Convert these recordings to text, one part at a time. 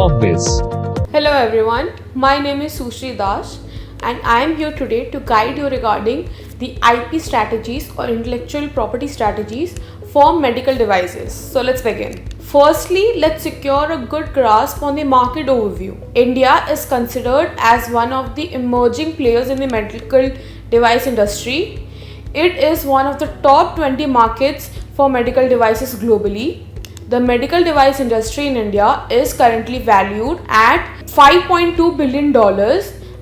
Corpbiz. Hello everyone, my name is Sushri Das and I am here today to guide you regarding the IP strategies or intellectual property strategies for medical devices. So let's begin. Firstly, let's secure a good grasp on the market overview. India is considered as one of the emerging players in the medical device industry. It is one of the top 20 markets for medical devices globally. The medical device industry in India is currently valued at $5.2 billion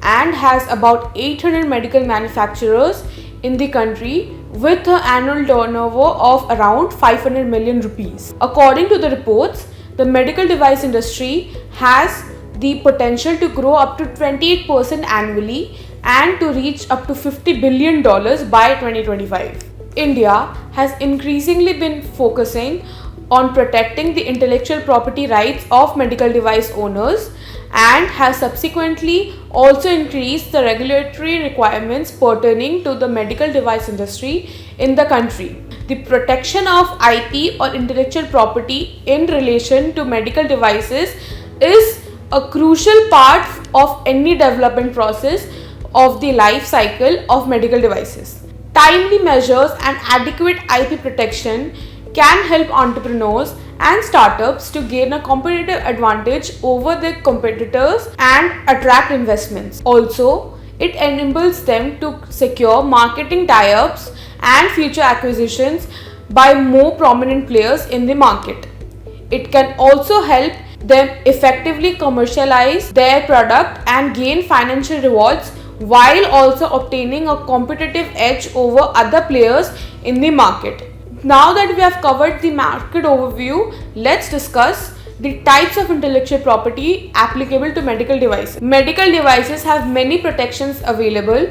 and has about 800 medical manufacturers in the country with an annual turnover of around 500 million rupees. According to the reports, the medical device industry has the potential to grow up to 28% annually and to reach up to $50 billion by 2025. India has increasingly been focusing on protecting the intellectual property rights of medical device owners and has subsequently also increased the regulatory requirements pertaining to the medical device industry in the country. The protection of IP or intellectual property in relation to medical devices is a crucial part of any development process of the life cycle of medical devices. Timely measures and adequate IP protection can help entrepreneurs and startups to gain a competitive advantage over their competitors and attract investments. Also, it enables them to secure marketing tie-ups and future acquisitions by more prominent players in the market. It can also help them effectively commercialize their product and gain financial rewards while also obtaining a competitive edge over other players in the market. Now that we have covered the market overview, let's discuss the types of intellectual property applicable to medical devices. Medical devices have many protections available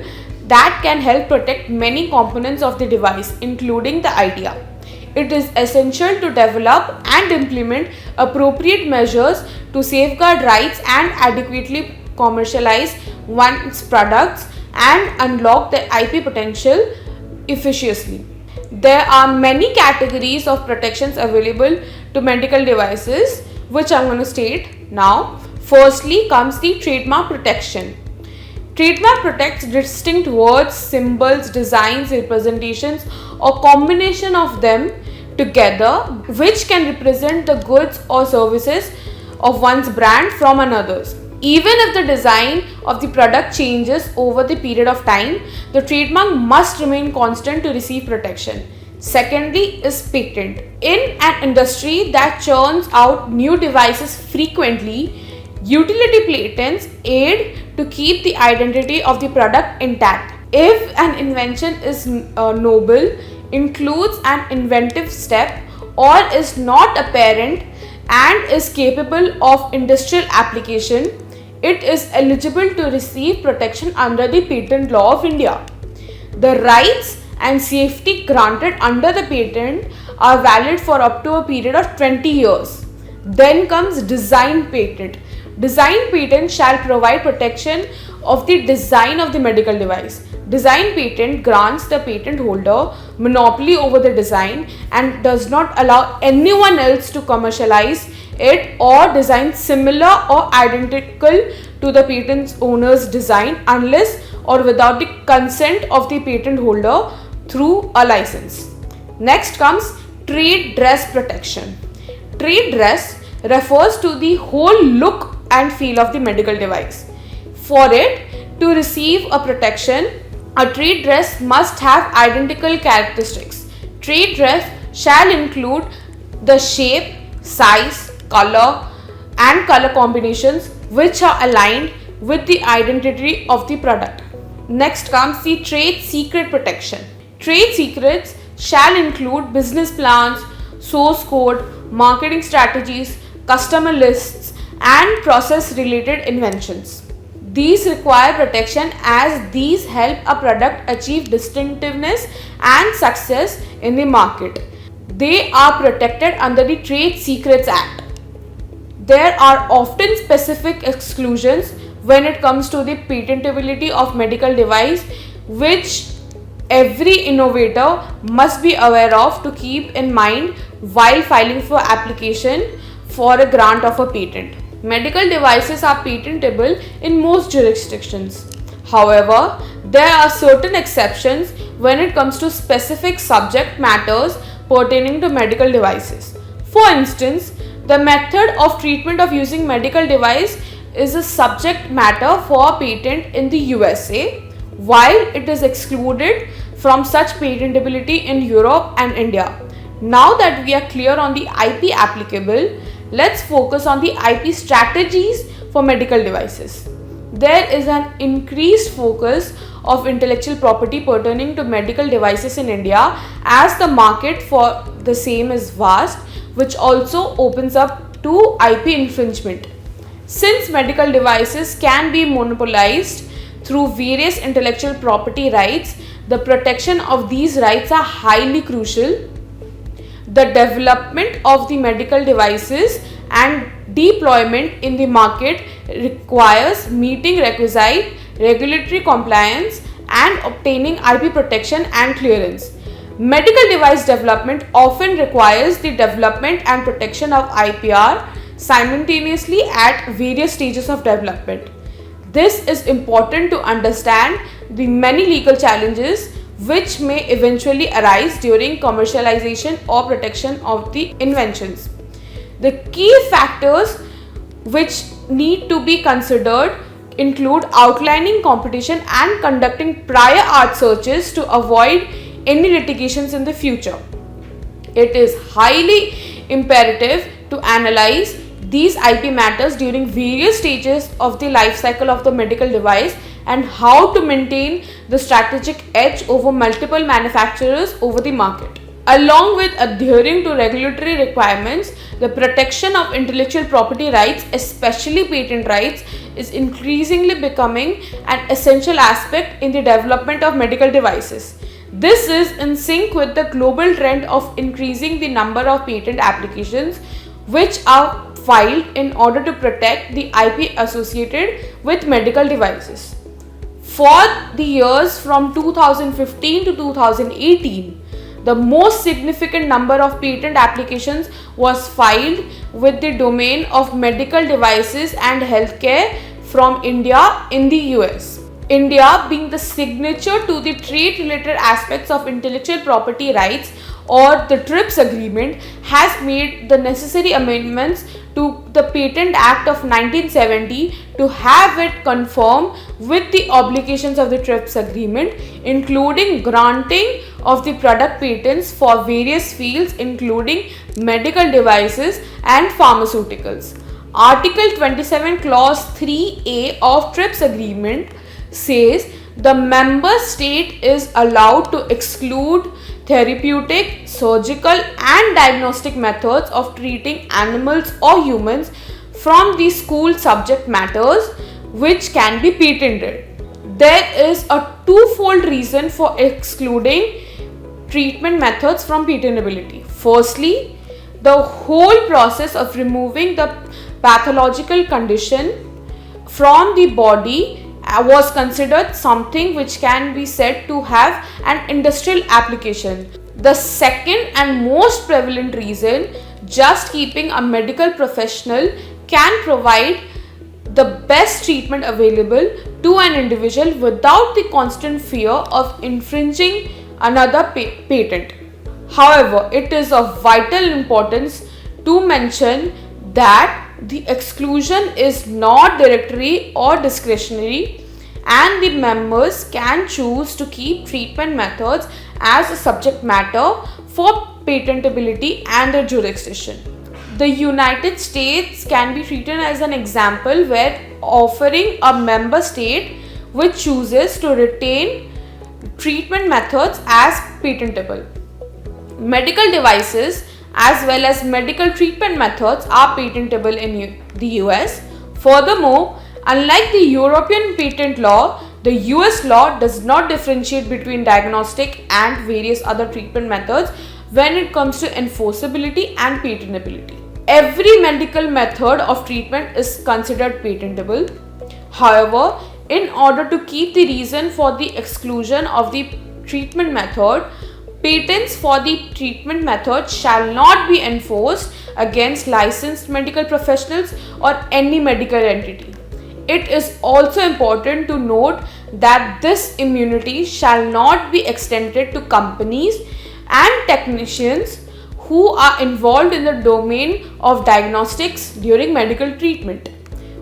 that can help protect many components of the device, including the idea. It is essential to develop and implement appropriate measures to safeguard rights and adequately commercialize one's products and unlock their IP potential efficiently. There are many categories of protections available to medical devices, which I'm going to state now. Firstly comes the trademark protection. Trademark protects distinct words, symbols, designs, representations, or combination of them together, which can represent the goods or services of one's brand from another's. Even if the design of the product changes over the period of time, the trademark must remain constant to receive protection. Secondly is patent. In an industry that churns out new devices frequently, utility patents aid to keep the identity of the product intact. If an invention is novel, includes an inventive step, or is not apparent and is capable of industrial application, it is eligible to receive protection under the Patent Law of India. The rights and safety granted under the patent are valid for up to a period of 20 years. Then comes design patent. Design patent shall provide protection of the design of the medical device. Design patent grants the patent holder monopoly over the design and does not allow anyone else to commercialize it or design similar or identical to the patent owner's design unless or without the consent of the patent holder through a license. Next comes trade dress protection. Trade dress refers to the whole look and feel of the medical device. For it to receive a protection, a trade dress must have identical characteristics. Trade dress shall include the shape, size, color and color combinations which are aligned with the identity of the product. Next comes the trade secret protection. Trade secrets shall include business plans, source code, marketing strategies, customer lists and process related inventions. These require protection as these help a product achieve distinctiveness and success in the market. They are protected under the Trade Secrets Act. There are often specific exclusions when it comes to the patentability of medical device, which every innovator must be aware of to keep in mind while filing for application for a grant of a patent. Medical devices are patentable in most jurisdictions. However, there are certain exceptions when it comes to specific subject matters pertaining to medical devices. For instance, the method of treatment of using medical device is a subject matter for patent in the USA, while it is excluded from such patentability in Europe and India. Now that we are clear on the IP applicable, let's focus on the IP strategies for medical devices. There is an increased focus of intellectual property pertaining to medical devices in India as the market for the same is vast, which also opens up to IP infringement. Since medical devices can be monopolized through various intellectual property rights, the protection of these rights are highly crucial. The development of the medical devices and deployment in the market requires meeting requisite regulatory compliance and obtaining IP protection and clearance. Medical device development often requires the development and protection of IPR simultaneously at various stages of development. This is important to understand the many legal challenges which may eventually arise during commercialization or protection of the inventions. The key factors which need to be considered include outlining competition and conducting prior art searches to avoid any litigations in the future. It is highly imperative to analyze these IP matters during various stages of the life cycle of the medical device and how to maintain the strategic edge over multiple manufacturers over the market. Along with adhering to regulatory requirements, the protection of intellectual property rights, especially patent rights, is increasingly becoming an essential aspect in the development of medical devices. This is in sync with the global trend of increasing the number of patent applications which are filed in order to protect the IP associated with medical devices. For the years from 2015 to 2018, the most significant number of patent applications was filed with the domain of medical devices and healthcare from India in the US. India, being the signature to the trade related aspects of intellectual property rights or the TRIPS agreement, has made the necessary amendments to the Patent Act of 1970 to have it conform with the obligations of the TRIPS agreement, including granting of the product patents for various fields including medical devices and pharmaceuticals. Article 27 Clause 3A of TRIPS agreement says the member state is allowed to exclude therapeutic, surgical and diagnostic methods of treating animals or humans from the school subject matters which can be patented. There is a twofold reason for excluding treatment methods from patentability. Firstly, the whole process of removing the pathological condition from the body was considered something which can be said to have an industrial application. The second and most prevalent reason, just keeping a medical professional can provide the best treatment available to an individual without the constant fear of infringing another patent. However, it is of vital importance to mention that the exclusion is not directory or discretionary, and the members can choose to keep treatment methods as a subject matter for patentability and their jurisdiction. The United States can be treated as an example where offering a member state which chooses to retain treatment methods as patentable. Medical devices as well as medical treatment methods are patentable in the US. Furthermore, unlike the European patent law, the US law does not differentiate between diagnostic and various other treatment methods when it comes to enforceability and patentability. Every medical method of treatment is considered patentable. However, in order to keep the reason for the exclusion of the treatment method, patents for the treatment method shall not be enforced against licensed medical professionals or any medical entity. It is also important to note that this immunity shall not be extended to companies and technicians who are involved in the domain of diagnostics during medical treatment.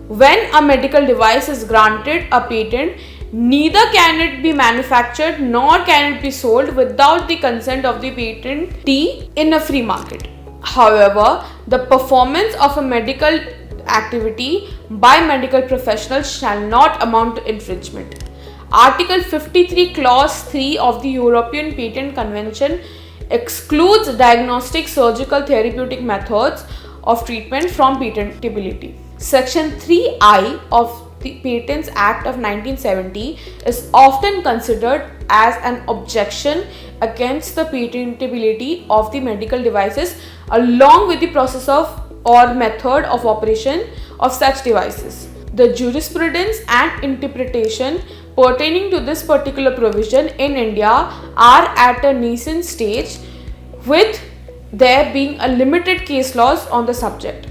When a medical device is granted a patent, neither can it be manufactured nor can it be sold without the consent of the patentee in a free market. However, the performance of a medical activity by medical professionals shall not amount to infringement. Article 53 Clause 3 of the European Patent Convention excludes diagnostic, surgical, therapeutic methods of treatment from patentability. Section 3I of the Patents Act of 1970 is often considered as an objection against the patentability of the medical devices along with the process of or method of operation of such devices. The jurisprudence and interpretation pertaining to this particular provision in India are at a nascent stage, with there being a limited case laws on the subject.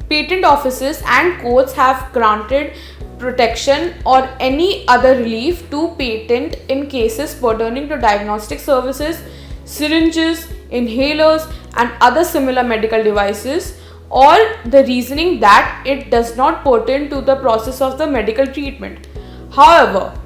Patent offices and courts have granted protection or any other relief to patent in cases pertaining to diagnostic services, syringes, inhalers and other similar medical devices, or the reasoning that it does not pertain to the process of the medical treatment. However,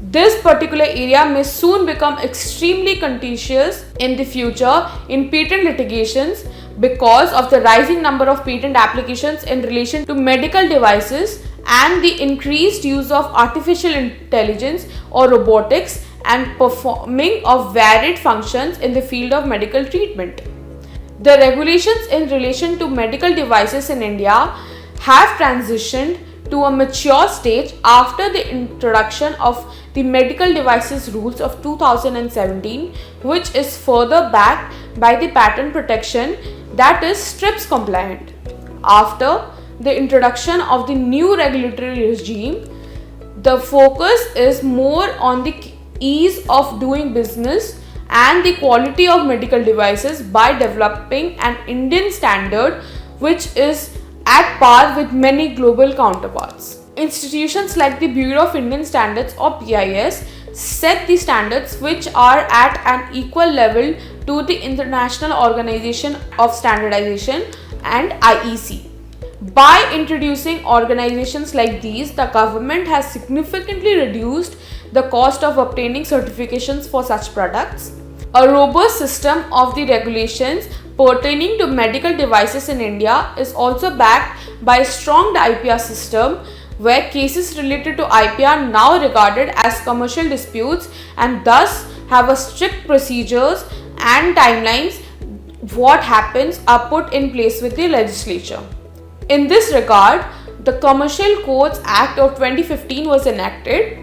this particular area may soon become extremely contentious in the future in patent litigations because of the rising number of patent applications in relation to medical devices and the increased use of artificial intelligence or robotics and performing of varied functions in the field of medical treatment. The regulations in relation to medical devices in India have transitioned to a mature stage after the introduction of the Medical Devices Rules of 2017, which is further backed by the patent protection that is TRIPS compliant. After the introduction of the new regulatory regime, the focus is more on the ease of doing business and the quality of medical devices by developing an Indian standard which is at par with many global counterparts. Institutions like the Bureau of Indian Standards or BIS set the standards which are at an equal level to the International Organization of Standardization and IEC. By introducing organizations like these, the government has significantly reduced the cost of obtaining certifications for such products. A robust system of the regulations pertaining to medical devices in India is also backed by a strong IPR system, where cases related to IP are now regarded as commercial disputes and thus have a strict procedures and timelines what happens are put in place with the legislature. In this regard, the Commercial Codes Act of 2015 was enacted.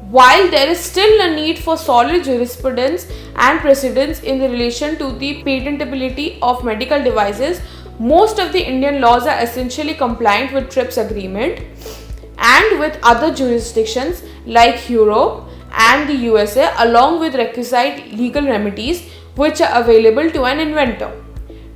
While there is still a need for solid jurisprudence and precedents in relation to the patentability of medical devices, most of the Indian laws are essentially compliant with TRIPS agreement and with other jurisdictions like Europe and the USA, along with requisite legal remedies which are available to an inventor.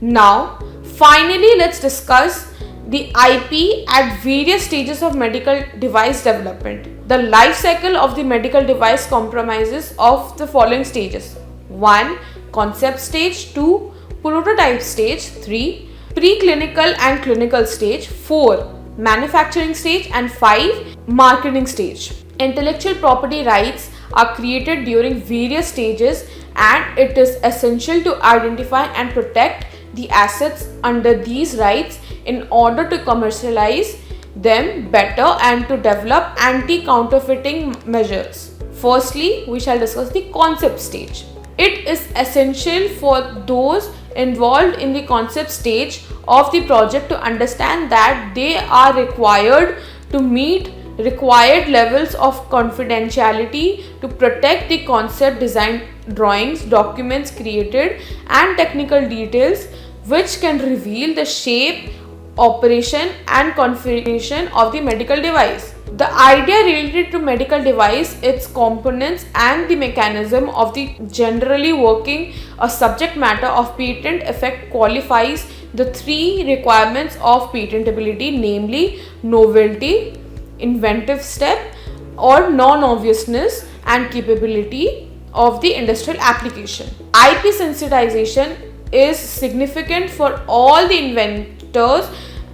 Now, finally, let's discuss the IP at various stages of medical device development. The life cycle of the medical device comprises of the following stages: 1. Concept stage, 2. Prototype stage, 3. Preclinical and clinical stage, 4. Manufacturing stage, and 5. Marketing stage. Intellectual property rights are created during various stages, and it is essential to identify and protect the assets under these rights in order to commercialize them better and to develop anti-counterfeiting measures. Firstly, we shall discuss the concept stage. It is essential for those involved in the concept stage of the project to understand that they are required to meet required levels of confidentiality to protect the concept design drawings, documents created, and technical details which can reveal the shape, operation and configuration of the medical device. The idea related to medical device, its components and the mechanism of the generally working a subject matter of patent effect qualifies the three requirements of patentability, namely novelty, inventive step, or non-obviousness and capability of the industrial application. IP sensitization is significant for all the inventors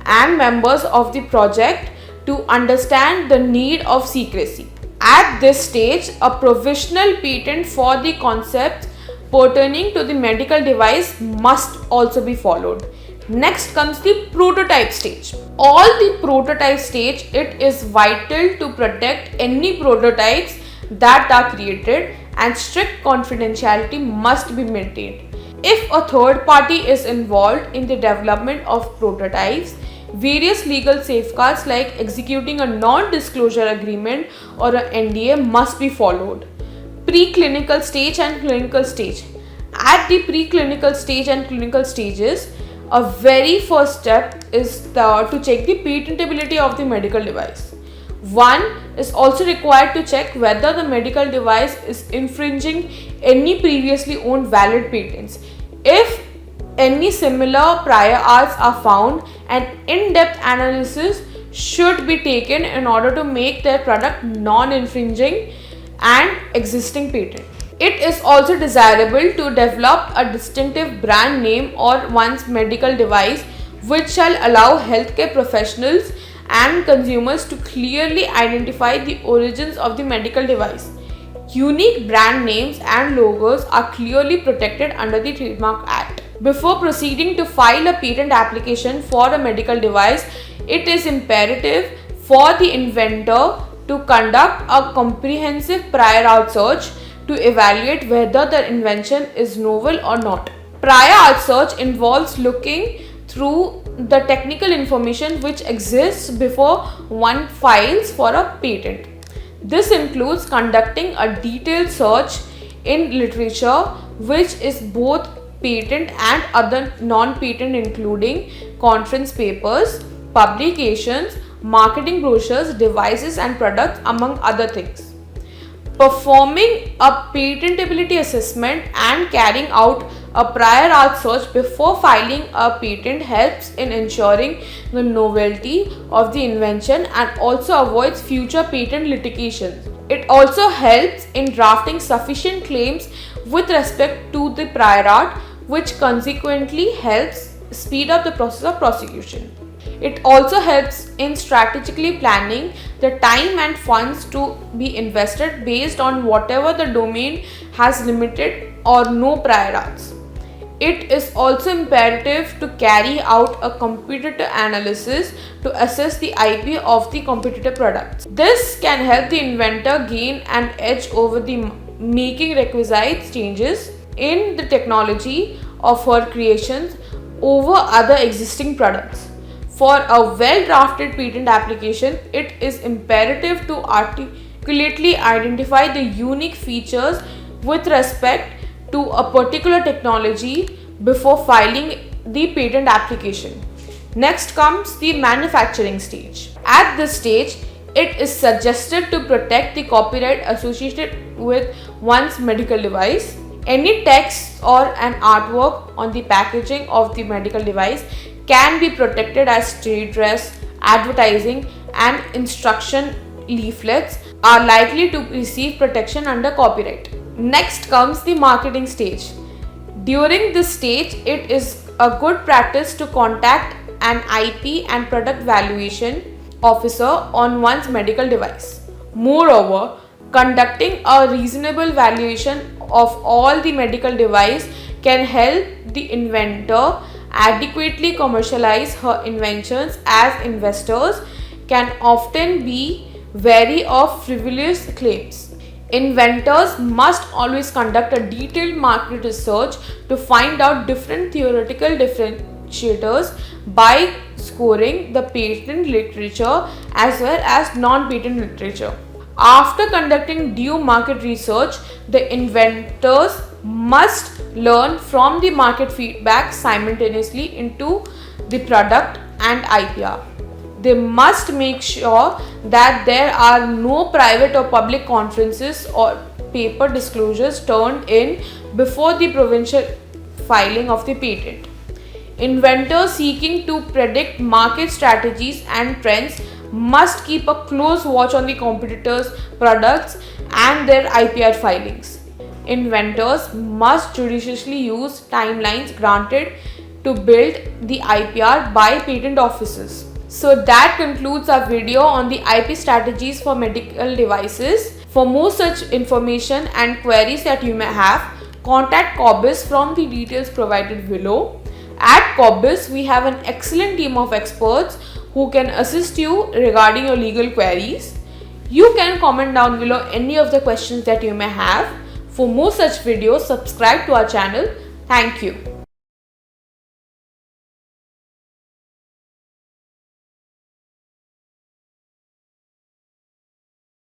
and members of the project to understand the need of secrecy. At this stage, a provisional patent for the concept pertaining to the medical device must also be followed. Next comes the prototype stage. All the prototype stage, it is vital to protect any prototypes that are created, and strict confidentiality must be maintained. If a third party is involved in the development of prototypes, various legal safeguards like executing a non-disclosure agreement or an NDA must be followed. Preclinical stage and clinical stage. At the preclinical stage and clinical stages, a very first step is to check the patentability of the medical device. One is also required to check whether the medical device is infringing any previously owned valid patents. If any similar prior arts are found, an in-depth analysis should be taken in order to make their product non-infringing and existing patent. It is also desirable to develop a distinctive brand name or one's medical device which shall allow healthcare professionals and consumers to clearly identify the origins of the medical device. Unique brand names and logos are clearly protected under the Trademark Act. Before proceeding to file a patent application for a medical device, it is imperative for the inventor to conduct a comprehensive prior art search to evaluate whether the invention is novel or not. Prior art search involves looking through the technical information which exists before one files for a patent. This includes conducting a detailed search in literature which is both patent and other non-patent, including conference papers, publications, marketing brochures, devices and products, among other things. Performing a patentability assessment and carrying out a prior art search before filing a patent helps in ensuring the novelty of the invention and also avoids future patent litigation. It also helps in drafting sufficient claims with respect to the prior art, which consequently helps speed up the process of prosecution. It also helps in strategically planning the time and funds to be invested based on whatever the domain has limited or no prior arts. It is also imperative to carry out a competitor analysis to assess the IP of the competitor products. This can help the inventor gain an edge over the making requisite changes in the technology of her creations over other existing products. For a well-drafted patent application, it is imperative to articulately identify the unique features with respect to a particular technology before filing the patent application. Next comes the manufacturing stage. At this stage, it is suggested to protect the copyright associated with one's medical device. Any text or an artwork on the packaging of the medical device can be protected as trade dress, advertising and instruction leaflets are likely to receive protection under copyright. Next comes the marketing stage. During this stage, it is a good practice to contact an IP and product valuation officer on one's medical device. Moreover, conducting a reasonable valuation of all the medical device can help the inventor adequately commercialize her inventions, as investors can often be wary of frivolous claims. Inventors must always conduct a detailed market research to find out different theoretical differentiators by scoring the patent literature as well as non-patent literature. After conducting due market research, the inventors must learn from the market feedback simultaneously into the product and IPR. They must make sure that there are no private or public conferences or paper disclosures turned in before the provincial filing of the patent. Inventors seeking to predict market strategies and trends must keep a close watch on the competitors' products and their IPR filings. Inventors must judiciously use timelines granted to build the IPR by patent offices. So that concludes our video on the IP strategies for medical devices. For more such information and queries that you may have, contact Corpbiz from the details provided below. At Corpbiz, we have an excellent team of experts who can assist you regarding your legal queries. You can comment down below any of the questions that you may have. For more such videos, subscribe to our channel. Thank you.